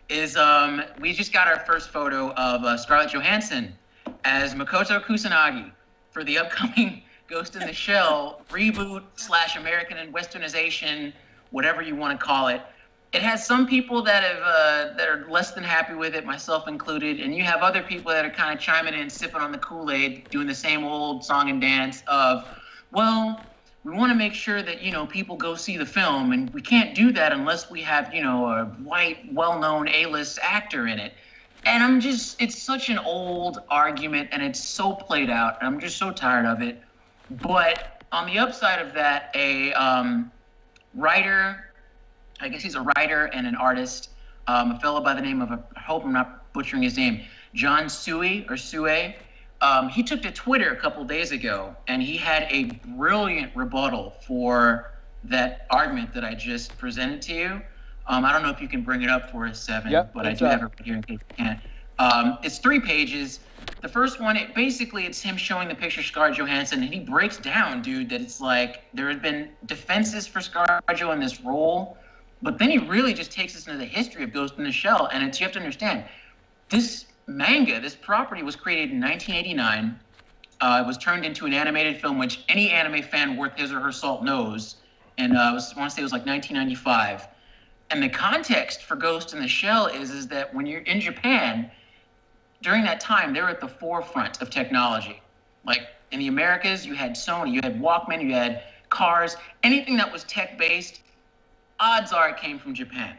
is we just got our first photo of Scarlett Johansson as Makoto Kusanagi for the upcoming Ghost in the Shell reboot / American and Westernization, whatever you want to call it. It has some people that are less than happy with it, myself included, and you have other people that are kind of chiming in, sipping on the Kool-Aid, doing the same old song and dance of, well, we want to make sure that, people go see the film, and we can't do that unless we have, a white, well-known A-list actor in it. And it's such an old argument, and it's so played out, and I'm just so tired of it. But on the upside of that, a writer, I guess he's a writer and an artist, a fellow by the name of, I hope I'm not butchering his name, John Sue. He took to Twitter a couple days ago, and he had a brilliant rebuttal for that argument that I just presented to you. I don't know if you can bring it up for us, Seven, but I do have it right here in case you can't. It's 3 pages. The first one, it's him showing the picture of Scarlett Johansson, and he breaks down, dude, that it's like there have been defenses for ScarJo in this role, but then he really just takes us into the history of Ghost in the Shell, and you have to understand, this manga, this property was created in 1989. It was turned into an animated film, which any anime fan worth his or her salt knows, and I want to say it was like 1995. And the context for Ghost in the Shell is that when you're in Japan, during that time, they were at the forefront of technology. Like in the Americas, you had Sony, you had Walkman, you had cars, anything that was tech-based, odds are it came from Japan.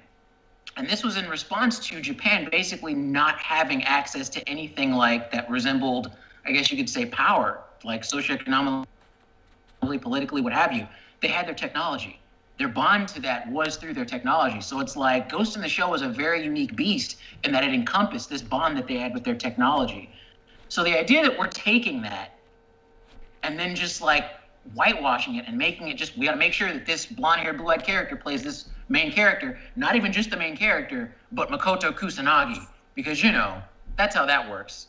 And this was in response to Japan basically not having access to anything like that resembled, I guess you could say, power, like socioeconomically, politically, what have you. They had their technology. Their bond to that was through their technology. So it's like Ghost in the Shell was a very unique beast in that it encompassed this bond that they had with their technology. So the idea that we're taking that and then just like whitewashing it and making it just, we got to make sure that this blonde-haired, blue-eyed character plays this main character, not even just the main character, but Makoto Kusanagi, because, that's how that works.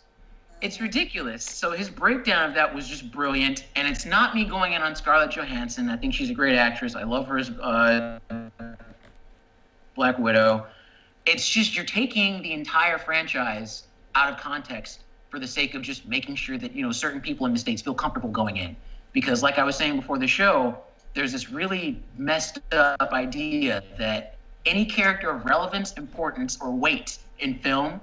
It's ridiculous. So his breakdown of that was just brilliant, and it's not me going in on Scarlett Johansson. I think she's a great actress. I love her as Black Widow. It's just you're taking the entire franchise out of context for the sake of just making sure that, certain people in the States feel comfortable going in. Because like I was saying before the show, there's this really messed up idea that any character of relevance, importance, or weight in film,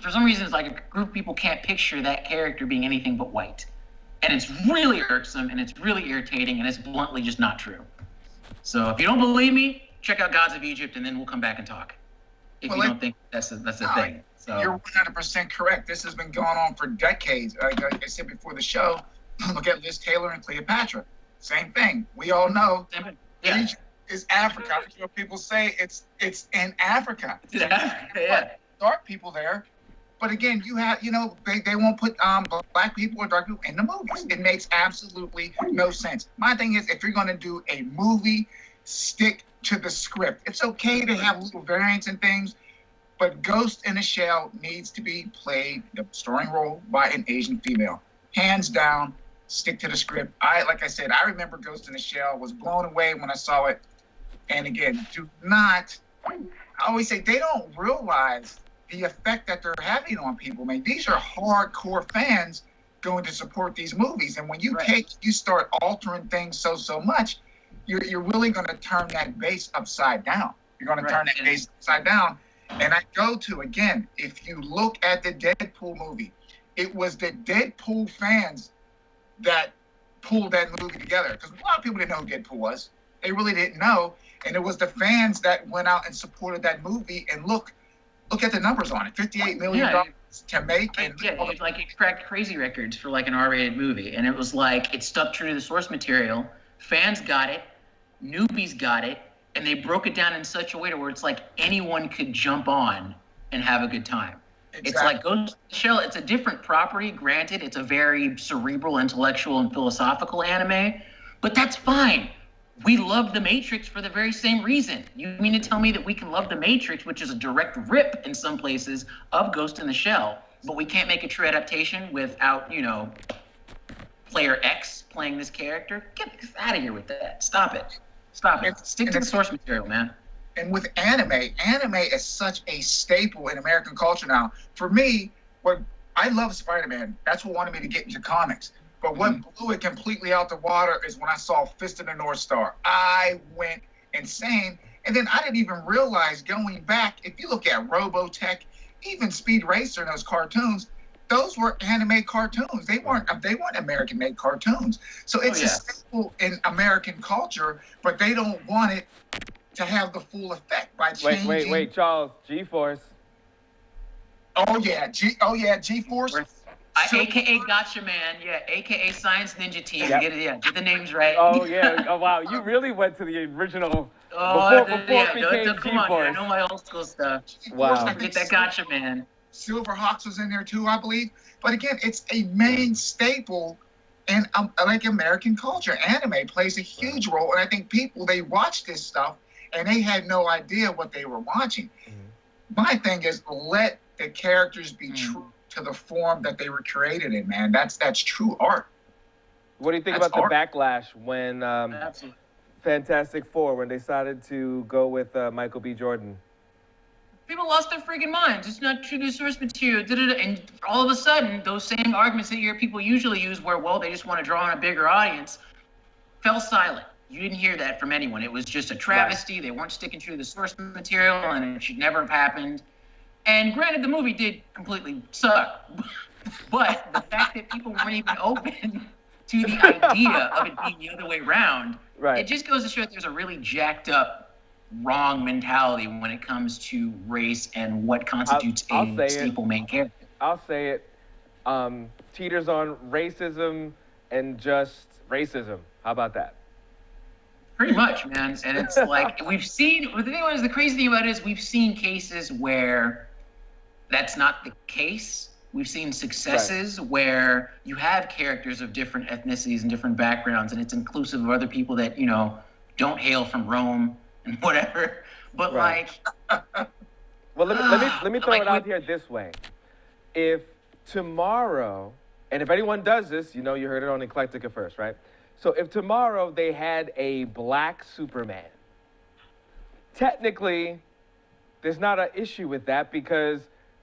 for some reason, it's like a group of people can't picture that character being anything but white. And it's really irksome, and it's really irritating, and it's bluntly just not true. So if you don't believe me, check out Gods of Egypt, and then we'll come back and talk. If you don't think that's the thing. So you're 100% correct. This has been going on for decades. Like I said before the show, look at Liz Taylor and Cleopatra. Same thing. We all know Egypt is Africa. I'm sure people say it's in Africa. It's in Africa, yeah. Dark people there, but again, you have, they won't put black people or dark people in the movies. It makes absolutely no sense. My thing is, if you're going to do a movie, stick to the script. It's okay to have little variants and things, but Ghost in the Shell needs to be played, the starring role, by an Asian female. Hands down, stick to the script. Like I said, I remember Ghost in the Shell, was blown away when I saw it. And again, I always say, they don't realize the effect that they're having on people, man. These are hardcore fans going to support these movies. And when you you start altering things so much, you're really going to turn that base upside down. You're going to turn that base upside down. And I go to, again, if you look at the Deadpool movie, it was the Deadpool fans that pulled that movie together. Because a lot of people didn't know who Deadpool was. They really didn't know. And it was the fans that went out and supported that movie. And look at the numbers on it. $58 million to make. And it cracked crazy records for like an R-rated movie. And it was like, it stuck true to the source material. Fans got it. Newbies got it. And they broke it down in such a way to where it's like anyone could jump on and have a good time. Exactly. It's like Ghost in the Shell. It's a different property. Granted, it's a very cerebral, intellectual, and philosophical anime. But that's fine. We love The Matrix for the very same reason. You mean to tell me that we can love The Matrix, which is a direct rip in some places of Ghost in the Shell, but we can't make a true adaptation without, player X playing this character? Get out of here with that. Stop it. Stick to the source material, man. And with anime is such a staple in American culture now. For me, what I love Spider-Man. That's what wanted me to get into comics. But what blew it completely out the water is when I saw Fist of the North Star. I went insane. And then I didn't even realize going back, if you look at Robotech, even Speed Racer and those cartoons, those were anime cartoons. They weren't American-made cartoons. So it's a staple in American culture, but they don't want it to have the full effect by changing. Wait, Charles, G-Force. Oh yeah, G-Force. AKA Gotcha Man, AKA Science Ninja Team. Yep. Get the names right. Oh yeah, oh wow, you really went to the original before it became come on, G-Force. I know my old school stuff. Wow. Get that Gotcha Man. Silverhawks was in there too, I believe. But again, it's a main staple in like American culture. Anime plays a huge role, and I think people, they watch this stuff and they had no idea what they were watching. My thing is, let the characters be true to the form that they were created in, man. That's true art. What do you think about the backlash when Fantastic Four, when they decided to go with Michael B. Jordan? People lost their freaking minds. It's not true to source material. And all of a sudden, those same arguments that you hear people usually use where, well, they just want to draw on a bigger audience, fell silent. You didn't hear that from anyone. It was just a travesty. Right. They weren't sticking true to the source material, and it should never have happened. And granted, the movie did completely suck. But the fact that people weren't even open to the idea of it being the other way around, it just goes to show that there's a really jacked up, wrong mentality when it comes to race and what constitutes a staple main character. I'll say it. Teeters on racism and just racism. How about that? Pretty much, man. And it's like, the crazy thing about it is we've seen cases where that's not the case. We've seen successes where you have characters of different ethnicities and different backgrounds, and it's inclusive of other people that, don't hail from Rome and whatever. But well, let me throw it out here this way. If tomorrow, and if anyone does this, you heard it on Eclecticka first, right? So if tomorrow they had a black Superman, technically, there's not an issue with that because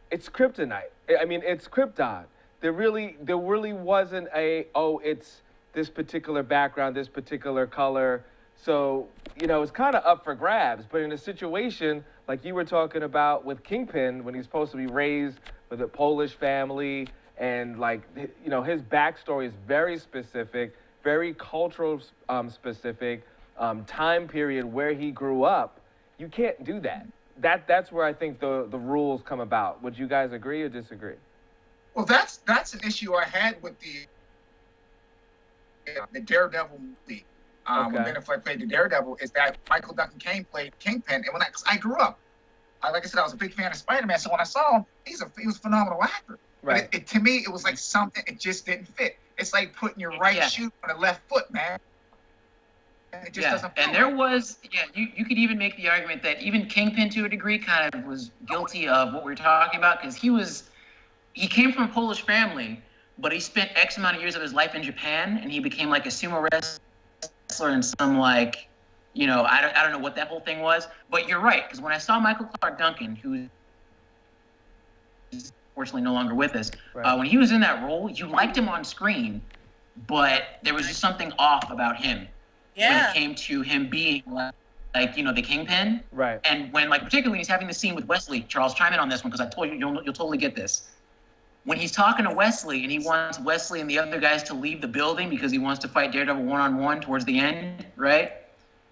it's kryptonite. I mean, it's Krypton. There really wasn't it's this particular background, this particular color. So, it's kind of up for grabs. But in a situation like you were talking about with Kingpin, when he's supposed to be raised with a Polish family, and his backstory is very specific, very cultural specific, time period where he grew up, you can't do that. That's where I think the rules come about. Would you guys agree or disagree? Well, that's an issue I had with the Daredevil movie. When Ben Affleck played the Daredevil, is that Michael Duncan Cain played Kingpin, and when I grew up, like I said, I was a big fan of Spider-Man. So when I saw him, he was a phenomenal actor. Right. But to me, it was like something, it just didn't fit. It's like putting your right shoe on the left foot, man. It just doesn't fit. And there was, you could even make the argument that even Kingpin, to a degree, kind of was guilty of what we're talking about, because he came from a Polish family, but he spent X amount of years of his life in Japan, and he became like a sumo wrestler and some I don't know what that whole thing was. But you're right, because when I saw Michael Clark Duncan, who is fortunately no longer with us, when he was in that role, you liked him on screen, but there was just something off about him when it came to him being the Kingpin. Right. And when particularly when he's having the scene with Wesley, Charles, chime in on this one, because I told you you'll totally get this. When he's talking to Wesley and he wants Wesley and the other guys to leave the building because he wants to fight Daredevil one-on-one towards the end, right?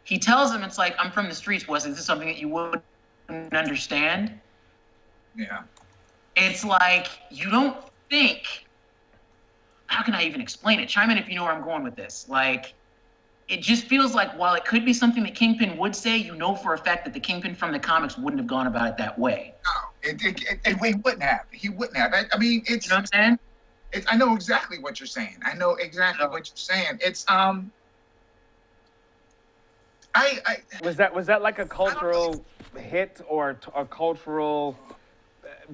He tells him, it's like, I'm from the streets, Wesley. This is something that you wouldn't understand. Yeah. It's like, you don't think, how can I even explain it? Chime in if you know where I'm going with this. It just feels like while it could be something that Kingpin would say, for a fact that the Kingpin from the comics wouldn't have gone about it that way. No, he wouldn't have. He wouldn't have. I mean, it's... You know what I'm saying? I know exactly what you're saying. It's, Was that like a cultural hit or a cultural...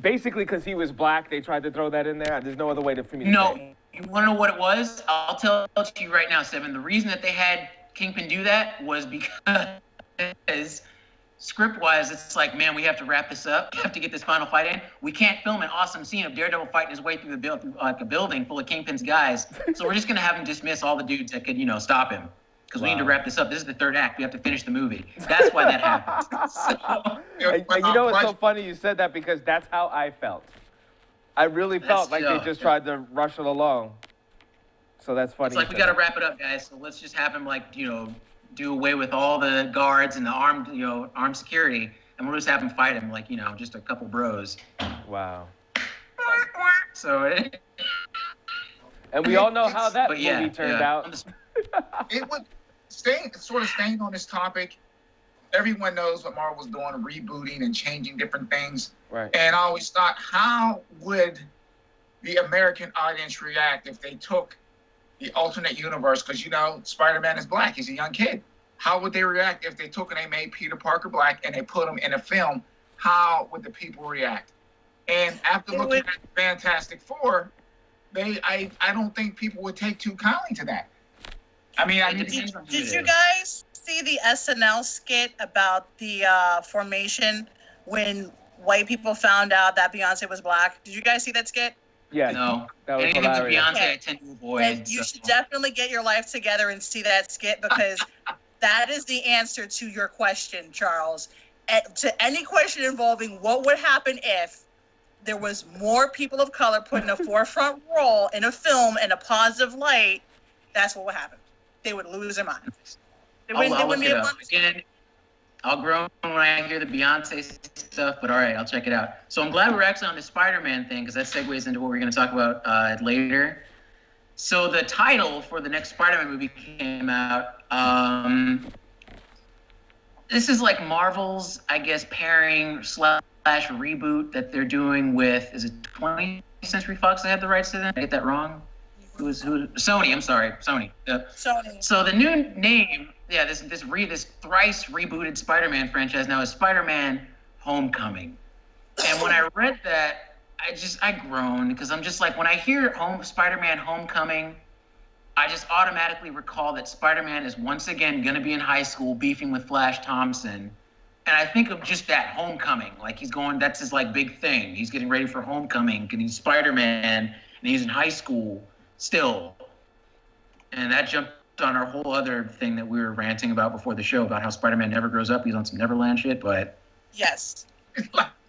Basically, because he was black, they tried to throw that in there? There's no other way for me to say. No. You want to know what it was? I'll tell it to you right now, Seven. The reason that they had Kingpin do that was because script-wise, it's like, man, we have to wrap this up. We have to get this final fight in. We can't film an awesome scene of Daredevil fighting his way through a building full of Kingpin's guys. So we're just gonna have him dismiss all the dudes that could, stop him. Because we need to wrap this up. This is the third act. We have to finish the movie. That's why that happened. And it's so funny you said that because that's how I felt. I really felt like they just tried to rush it along. So that's funny. It's like, we got to wrap it up, guys. So let's just have him, do away with all the guards and the armed security, and we'll just have him fight him like, just a couple bros. Wow. So. And we all know how that movie turned out. It would staying on this topic. Everyone knows what Marvel's doing, rebooting and changing different things. Right. And I always thought, how would the American audience react if they took the alternate universe? Because, Spider-Man is black. He's a young kid. How would they react if they took and they made Peter Parker black and they put him in a film? How would the people react? And after looking at Fantastic Four, I don't think people would take too kindly to that. Did you guys see the SNL skit about the formation when white people found out that Beyonce was black? Did you guys see that skit? Yeah. No. That was Anything with hilarious. Beyonce, I tend to avoid. And you should definitely get your life together and see that skit, because that is the answer to your question, Charles. To any question involving what would happen if there was more people of color put in a forefront role in a film in a positive light, that's what would happen. They would lose their minds. I'll look it up. Again, I'll groan when I hear the Beyonce stuff, but all right, I'll check it out. So I'm glad we're actually on the Spider-Man thing, because that segues into what we're going to talk about later. So the title for the next Spider-Man movie came out. This is like Marvel's, I guess, pairing / reboot that they're doing with, is it 20th Century Fox that had the rights to that? Did I get that wrong? Sony, I'm sorry, Sony. Sony. So the new name, this thrice rebooted Spider-Man franchise now is Spider-Man Homecoming. And when I read that, I groaned, because I'm just like, when I hear Spider-Man Homecoming, I just automatically recall that Spider-Man is once again going to be in high school beefing with Flash Thompson. And I think of just that, homecoming. Like, that's his big thing. He's getting ready for homecoming, and he's Spider-Man, and he's in high school still. And that jumped on our whole other thing that we were ranting about before the show, about how Spider-Man never grows up. He's on some Neverland shit, but Yes.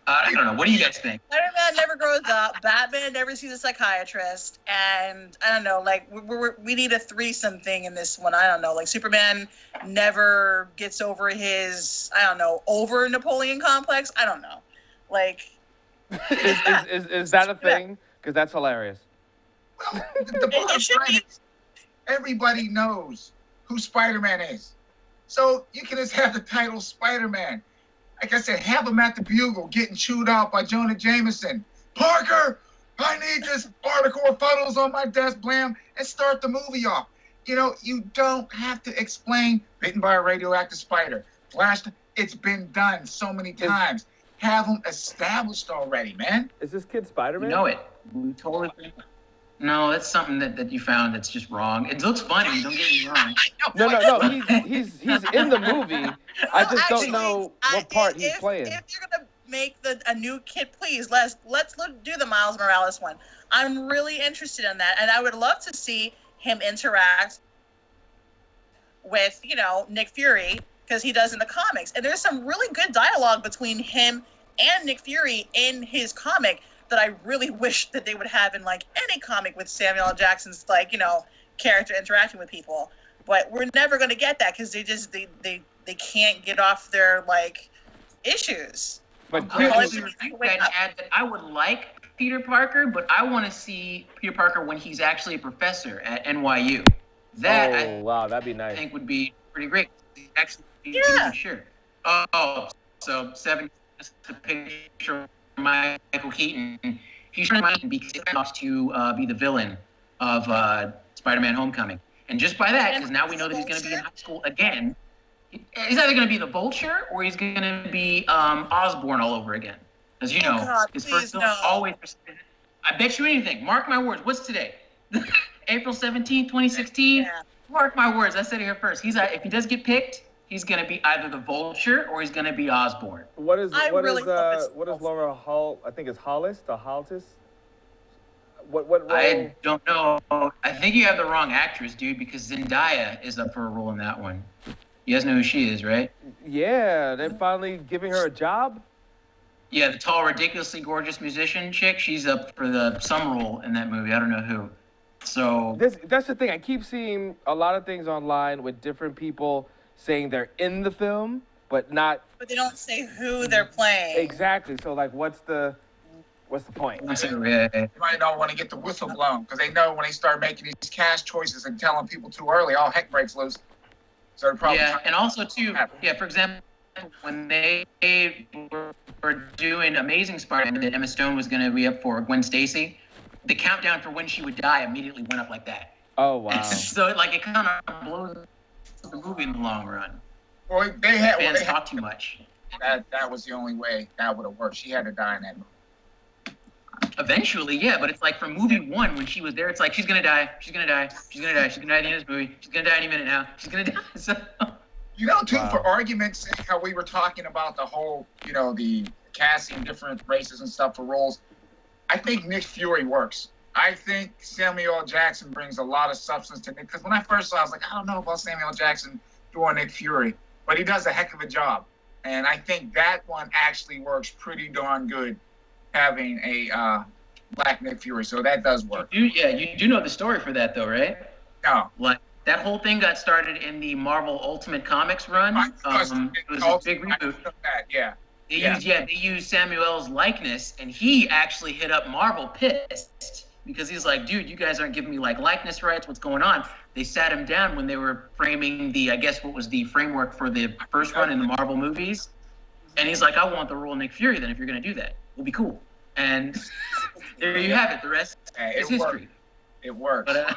I don't know. What do you guys think? Spider-Man never grows up. Batman never sees a psychiatrist. And I don't know, we need a threesome thing in this one. I don't know. Superman never gets over his, over Napoleon complex. I don't know. Is that a thing? Because that's hilarious. Well, the bottom line is, everybody knows who Spider-Man is. So you can just have the title Spider-Man. Like I said, have him at the Bugle getting chewed out by Jonah Jameson. Parker, I need this article of photos on my desk, blam, and start the movie off. You don't have to explain bitten by a radioactive spider. Flash, it's been done so many times. Have them established already, man. Is this kid Spider-Man? You know it. We totally. No, that's something that you found that's just wrong. It looks funny. Don't get me wrong. No. He's in the movie. I just don't know what part he's playing. If you're gonna make a new kid, please let's do the Miles Morales one. I'm really interested in that, and I would love to see him interact with Nick Fury, because he does in the comics, and there's some really good dialogue between him and Nick Fury in his comic that I really wish that they would have in any comic with Samuel L. Jackson's character interacting with people. But we're never going to get that, because they can't get off their issues. But I would like Peter Parker, but I want to see Peter Parker when he's actually a professor at NYU. That'd be nice. I think would be pretty great. Actually, sure. So 7 is the picture of Michael Keaton. He's trying to be off to be the villain of Spider-Man Homecoming. And just by that, because now we know that he's going to be in high school again, he's either going to be the Vulture or he's going to be Osborn all over again. As you know, his first film always. I bet you anything. Mark my words. What's today? April 17th, 2016. Yeah. Mark my words. I said it here first. If he does get picked, he's going to be either the Vulture or he's going to be Osborn. What is I really hope it's what is Vulture. Laura Hall? I think it's Hollis, the Haltis. What role? I don't know. I think you have the wrong actress, dude, because Zendaya is up for a role in that one. You guys know who she is, right? Yeah, they're finally giving her a job. Yeah, the tall, ridiculously gorgeous musician chick. She's up for some role in that movie. I don't know who. So That's the thing. I keep seeing a lot of things online with different people saying they're in the film, but not But they don't say who they're playing. exactly. So like, what's the point? They might not want to get the whistle blown because they know when they start making these cast choices and telling people too early, all heck breaks loose. So they're probably Yeah, and also too, for example, when they were doing Amazing Spider-Man that Emma Stone was going to be up for Gwen Stacy, the countdown for when she would die immediately went up like that. Oh wow. So like it kind of blows the movie in the long run. Well, they had Fans talk too much. that was the only way that would have worked. She had to die in that movie. Eventually, yeah, but it's like from movie one when she was there, it's like she's gonna die, she's gonna die, she's gonna die, she's gonna die at the end of this movie, she's gonna die any minute now, she's gonna die. So, You know, too, Wow. for argument's sake, how we were talking about the whole, the casting different races and stuff for roles, I think Nick Fury works. I think Samuel L. Jackson brings a lot of substance to Nick. Because when I first saw it, I was like, I don't know about Samuel L. Jackson doing Nick Fury. But he does a heck of a job. And I think that one actually works pretty darn good, having a black Nick Fury. So that does work. you do know the story for that though, right? No. Like that whole thing got started in the Marvel Ultimate Comics run. It was a big reboot. Yeah. They used Samuel's likeness, and he actually hit up Marvel pissed because he's like, dude, you guys aren't giving me like likeness rights. What's going on? They sat him down when they were framing what was the framework for the first run in the Marvel movies, and he's like, I want the role of Nick Fury. Then if you're gonna do that, we'll be cool. And there you have it. The rest is history. It works. But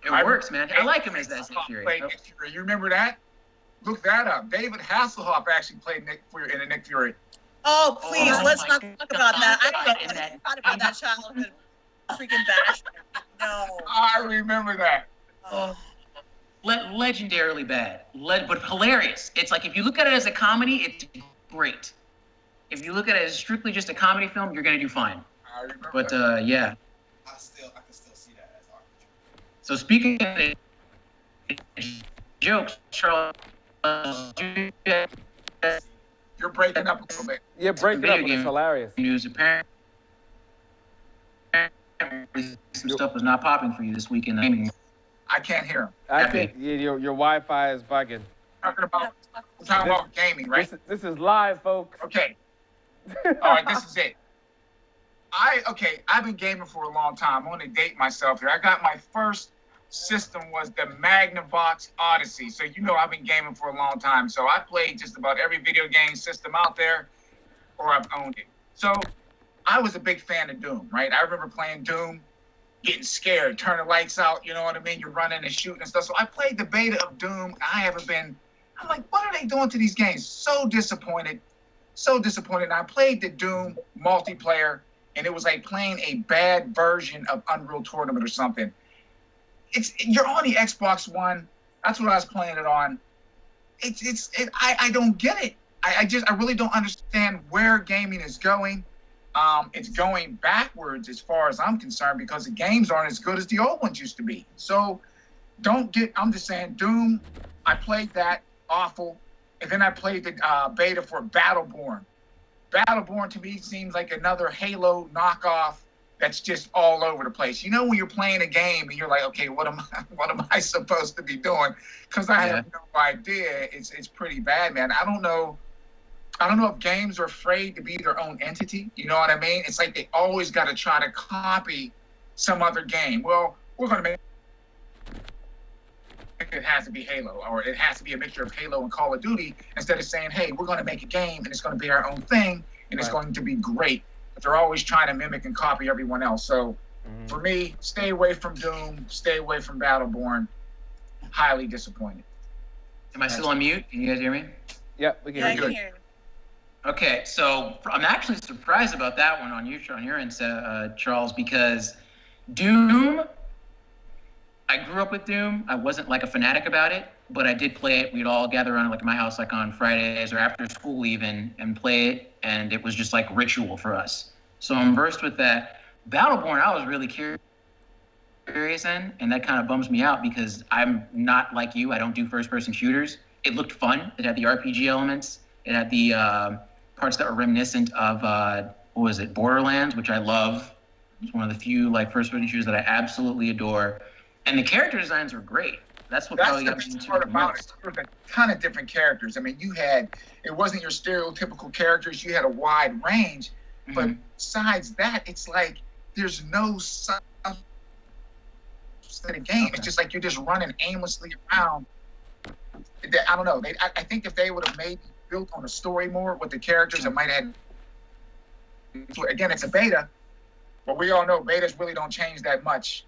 it works, man. I like him as that Nick Fury. You remember that? Look that up. David Hasselhoff actually played Nick Fury in a Nick Fury. Oh, please, Oh let's my not talk about that. I God. forgot about that childhood freaking bash. No. I remember that. Oh, legendarily bad, but hilarious. It's like if you look at it as a comedy, it's great. If you look at it as strictly just a comedy film, you're gonna do fine. I remember But that. yeah. I can still see that as arbitrary. So speaking of jokes, Charles, You're breaking up a little bit. Yeah, break it up. It's hilarious. news apparently some stuff was not popping for you this week in the gaming. I can't hear him. I think your Wi-Fi is bugging. Talking about gaming, right? This is live, folks. Okay. All right, this is it. I've been gaming for a long time. I'm gonna date myself here. I got my first system was the Magnavox Odyssey. So I've been gaming for a long time. So I played just about every video game system out there, or I've owned it. So I was a big fan of Doom, right? I remember playing Doom, getting scared, turn the lights out, you know what I mean? You're running and shooting and stuff. So I played the beta of Doom. I'm like, what are they doing to these games? So disappointed. And I played the Doom multiplayer, and it was like playing a bad version of Unreal Tournament or something. You're on the Xbox One. That's what I was playing it on. I don't get it. I really don't understand where gaming is going. It's going backwards as far as I'm concerned because the games aren't as good as the old ones used to be. So I'm just saying Doom, I played that, awful. And then I played the beta for Battleborn. Battleborn to me seems like another Halo knockoff that's just all over the place. When you're playing a game and you're like, okay, what am I supposed to be doing? Because I have no idea. It's pretty bad, man. I don't know if games are afraid to be their own entity. You know what I mean? It's like they always got to try to copy some other game. Well, we're going to make it has to be Halo, or it has to be a mixture of Halo and Call of Duty, instead of saying, hey, we're going to make a game and it's going to be our own thing and it's going to be great. But they're always trying to mimic and copy everyone else. So for me, stay away from Doom, stay away from Battleborn. Highly disappointed. Am I still on mute? Can you guys hear me? Yep, we Yeah, I can. can hear you. Okay, so I'm actually surprised about that one on your end, Charles, because Doom, I grew up with Doom. I wasn't like a fanatic about it, but I did play it. We'd all gather around like my house, like on Fridays or after school even, and play it, and it was just like ritual for us. So I'm versed with that. Battleborn, I was really curious in, and that kind of bums me out because I'm not like you. I don't do first-person shooters. It looked fun. It had the RPG elements. It had the parts that were reminiscent of what was it, Borderlands, which I love. It's one of the few like first-person shooters that I absolutely adore, and the character designs were great. That's what probably got me the into part it the about it. most. There was a ton of different characters. I mean, it wasn't your stereotypical characters. You had a wide range, but besides that, it's like there's no substance to the game. Okay. It's just like you're just running aimlessly around. I don't know. I think if they would have maybe built on a story more with the characters, it might have. Again, it's a beta, but we all know betas really don't change that much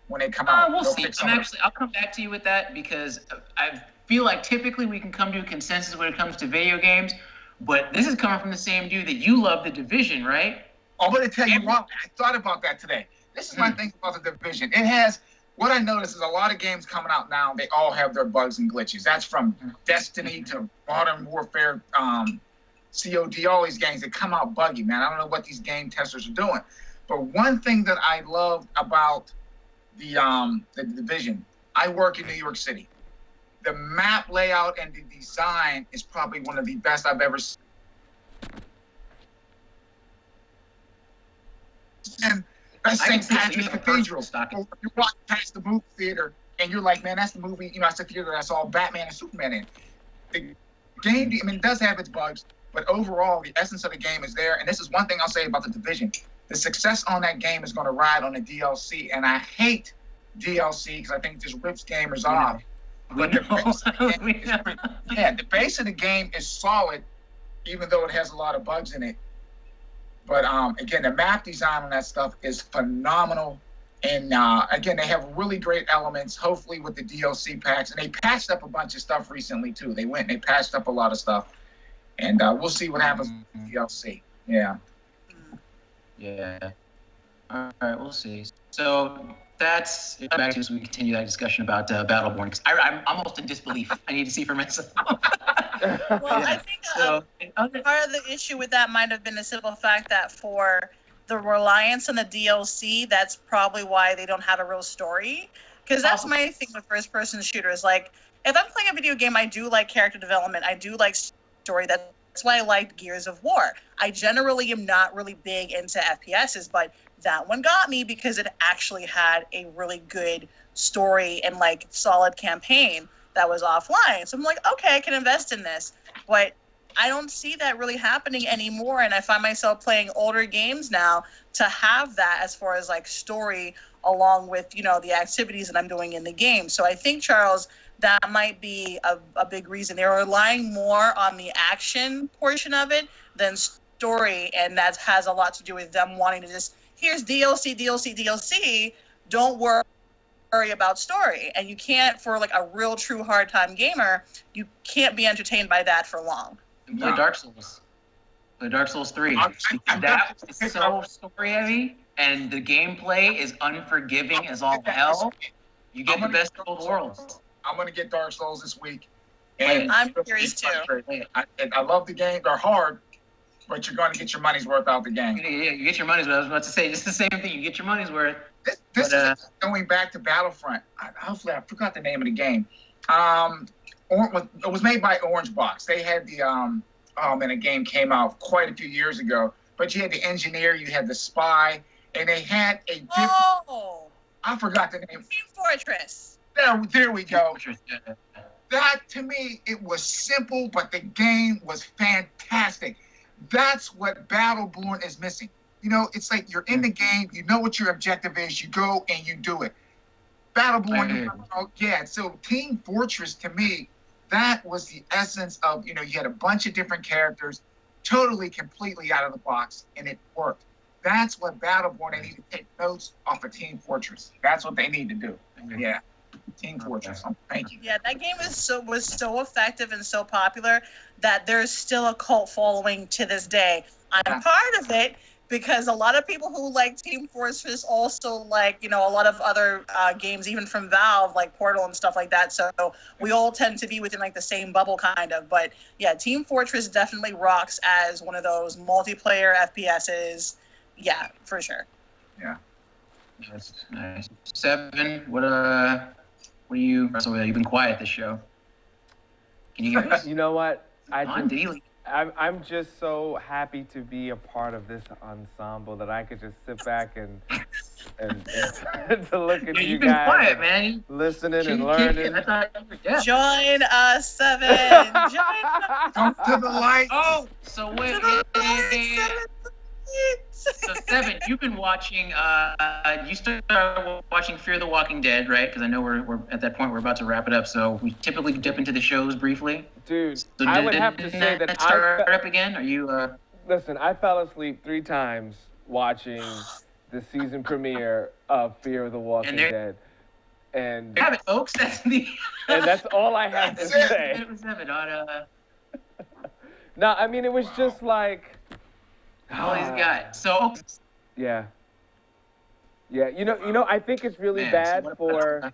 when they come out. We'll They'll see. fix some of it. I'll come back to you with that because I feel like typically we can come to a consensus when it comes to video games, but this is coming from the same dude that you love, The Division, right? I'm going to tell you why. I thought about that today. This is my thing about The Division. It has, what I noticed is a lot of games coming out now, they all have their bugs and glitches. That's from Destiny to Modern Warfare, COD, all these games that come out buggy, man. I don't know what these game testers are doing. But one thing that I loved about the Division, I work in New York City. The map layout and the design is probably one of the best I've ever seen. And that's I can St. see Patrick's it being a Cathedral. stock. Or you walk past the movie theater and you're like, man, that's the movie, that's the theater that's all Batman and Superman in. The game, I mean, it does have its bugs, but overall, the essence of the game is there. And this is one thing I'll say about The Division. The success on that game is going to ride on the DLC. And I hate DLC because I think it just rips gamers off. But the base of the game is the base of the game is solid, even though it has a lot of bugs in it. But again, the map design on that stuff is phenomenal. And again, they have really great elements, hopefully with the DLC packs. And they patched up a bunch of stuff recently, too. They went and they patched up a lot of stuff. And we'll see what happens with the DLC. Yeah. Yeah. All right, we'll see. So that's back to as we continue that discussion about Battleborn. Because I'm almost in disbelief. I need to see for myself. Well, I think part of the issue with that might have been the simple fact that for the reliance on the DLC, that's probably why they don't have a real story. Because that's my thing with first-person shooters. Like, if I'm playing a video game, I do like character development. I do like story. That's why I liked Gears of War. I generally am not really big into FPSs, but that one got me because it actually had a really good story and like solid campaign that was offline. So I'm like, okay, I can invest in this. But I don't see that really happening anymore. And I find myself playing older games now to have that as far as like story along with, the activities that I'm doing in the game. So I think, Charles, that might be a big reason. They're relying more on the action portion of it than story. And that has a lot to do with them wanting to just, here's DLC, DLC, DLC. Don't worry about story. And you can't, for like a real true hard time gamer, you can't be entertained by that for long. And play Dark Souls. Play Dark Souls 3. That is so story heavy, and the gameplay is unforgiving as all hell. You get the best of both worlds. I'm going to get Dark Souls this week. And I'm curious too. I love the game. They're hard, but you're going to get your money's worth out the game. Yeah, you get your money's worth. I was about to say, it's the same thing. You get your money's worth. This is going back to Battlefront. Hopefully, I forgot the name of the game. It was made by Orange Box. They had the and a game came out quite a few years ago. But you had the engineer, you had the spy, and they had a different. Oh, I forgot the name. Team Fortress. There we go. That to me, it was simple, but the game was fantastic. That's what Battleborn is missing. It's like you're in the game, you know what your objective is, you go and you do it. Battleborn, so Team Fortress to me, that was the essence of, you had a bunch of different characters, totally, completely out of the box, and it worked. That's what Battleborn, they need to take notes off of Team Fortress. That's what they need to do. Yeah. Team Fortress. Thank you. Yeah, that game was so effective and so popular that there's still a cult following to this day. I'm part of it because a lot of people who like Team Fortress also like, a lot of other games, even from Valve, like Portal and stuff like that. So we all tend to be within like the same bubble kind of. But yeah, Team Fortress definitely rocks as one of those multiplayer FPSs. Yeah, for sure. Yeah. Nice. Seven, what are you? Russell, you've been quiet this show. Can you hear us? You know what? I'm just so happy to be a part of this ensemble that I could just sit back and to look at you you've been guys, quiet, man. listening and learning. I thought you were deaf. Join us, Seven. Join us. Come to the light. Oh, so wait. So Seven, you've been watching. You started watching Fear the Walking Dead, right? Because I know we're at that point. We're about to wrap it up. So we typically dip into the shows briefly. Dude, So I would have to say that start up again. Are you? Listen, I fell asleep 3 times watching the season premiere of Fear the Walking Dead, and have it, folks. That's the. and that's all I have to say. It was Seven on. No, I mean it was just like. All he's got. So. Yeah. Yeah, you know, I think it's really bad for.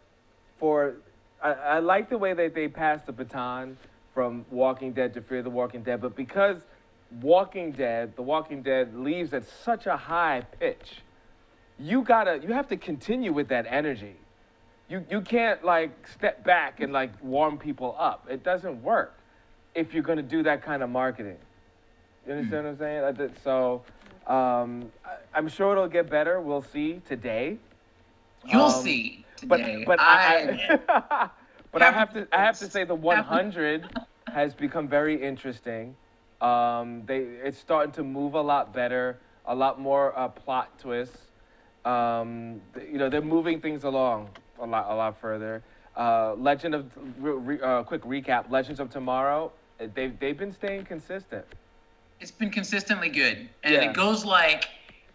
I like the way that they passed the baton from Walking Dead to Fear the Walking Dead, but because The Walking Dead leaves at such a high pitch, you have to continue with that energy. You can't like step back and like warm people up. It doesn't work if you're gonna do that kind of marketing. You understand what I'm saying? So, I'm sure it'll get better. We'll see today. You'll see today. But I have to say the 100 has become very interesting. It's starting to move a lot better, a lot more plot twists. They're moving things along a lot further. Quick recap: Legends of Tomorrow. They've been staying consistent. It's been consistently good, and it goes like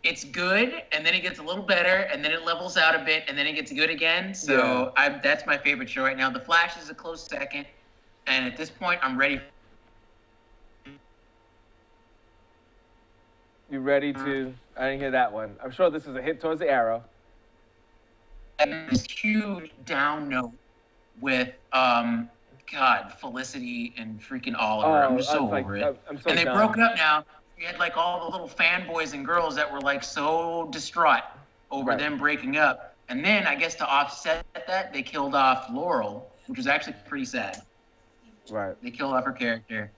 it's good, and then it gets a little better, and then it levels out a bit, and then it gets good again. So that's my favorite show right now. The Flash is a close second, and at this point, I'm ready. You ready to? I didn't hear that one. I'm sure this is a hit towards the Arrow. And this huge down note with Felicity and freaking Oliver. I'm just so over it. I'm so and they done. broke up now. We had like all the little fanboys and girls that were like so distraught over them breaking up. And then I guess to offset that, they killed off Laurel, which was actually pretty sad. Right. They killed off her character.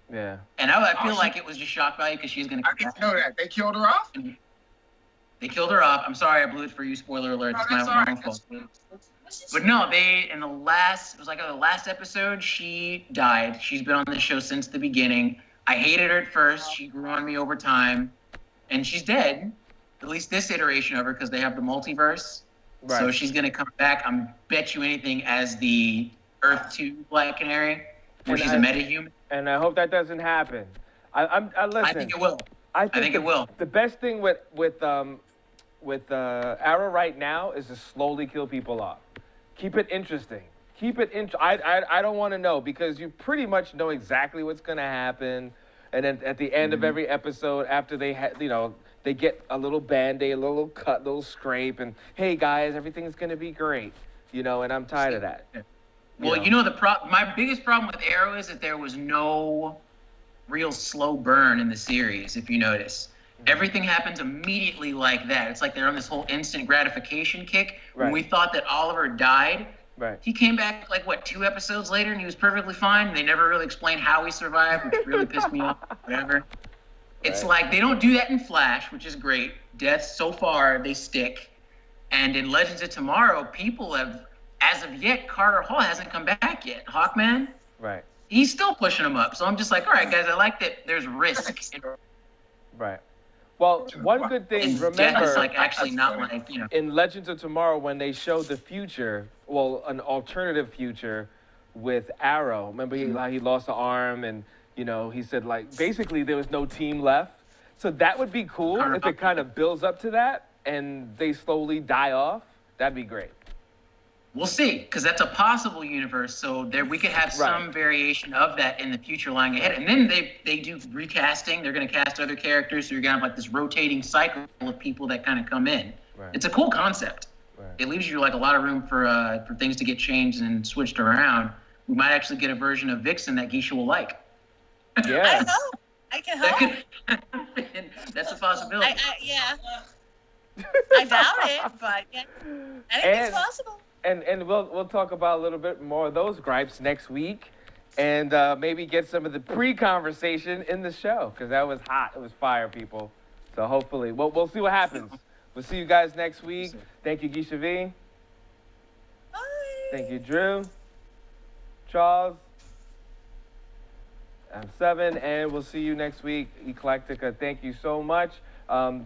Yeah. And I feel like it was just shock value because she's gonna. I didn't know that. They killed her off? They killed her off. I'm sorry, I blew it for you. Spoiler alert. It's my own fault. But no, the last episode, she died. She's been on the show since the beginning. I hated her at first. She grew on me over time. And she's dead. At least this iteration of her, because they have the multiverse. Right. So she's going to come back, bet you anything, as the Earth 2 Black Canary, where she's a metahuman. And I hope that doesn't happen. Listen, I think it will. I think it will. The best thing with Arrow right now is to slowly kill people off. Keep it interesting. I don't want to know, because you pretty much know exactly what's going to happen. And then at the end of every episode, after they they get a little Band-Aid, a little cut, a little scrape, and hey guys, everything's going to be great. And I'm tired of that. Well, my biggest problem with Arrow is that there was no real slow burn in the series, if you notice. Everything happens immediately like that. It's like they're on this whole instant gratification kick. Right. When we thought that Oliver died, right. He came back 2 episodes later and he was perfectly fine. They never really explained how he survived, which really pissed me off. Whatever. Right. It's like they don't do that in Flash, which is great. Deaths, so far, they stick. And in Legends of Tomorrow, people have, as of yet, Carter Hall hasn't come back yet. Hawkman? Right. He's still pushing him up. So I'm just like, all right, guys, I like that there's risk. Right. Well, one good thing, remember, it's actually not in Legends of Tomorrow, when they showed the future, an alternative future with Arrow. Remember he lost an arm, and he said basically there was no team left. So that would be cool if it kind of builds up to that and they slowly die off. That'd be great. We'll see, because that's a possible universe. So there we could have some variation of that in the future lying ahead. And then they do recasting. They're going to cast other characters. So you're going to have like this rotating cycle of people that kind of come in. Right. It's a cool concept. Right. It leaves you like a lot of room for things to get changed and switched around. We might actually get a version of Vixen that Geisha will like. Yeah. I can That hope. could happen. That's a possibility. Yeah. I doubt it, but yeah, anything's possible. And we'll talk about a little bit more of those gripes next week, and maybe get some of the pre-conversation in the show, because that was hot. It was fire, people. So hopefully, we'll see what happens. We'll see you guys next week. Thank you, Geisha V. Bye. Thank you, Drew. Charles. I'm Seven, and we'll see you next week. Eclecticka, thank you so much.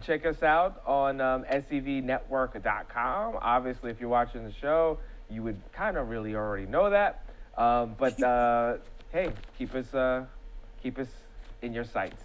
Check us out on SCVnetwork.com. Obviously, if you're watching the show, you would kind of really already know that. But hey, keep us in your sights.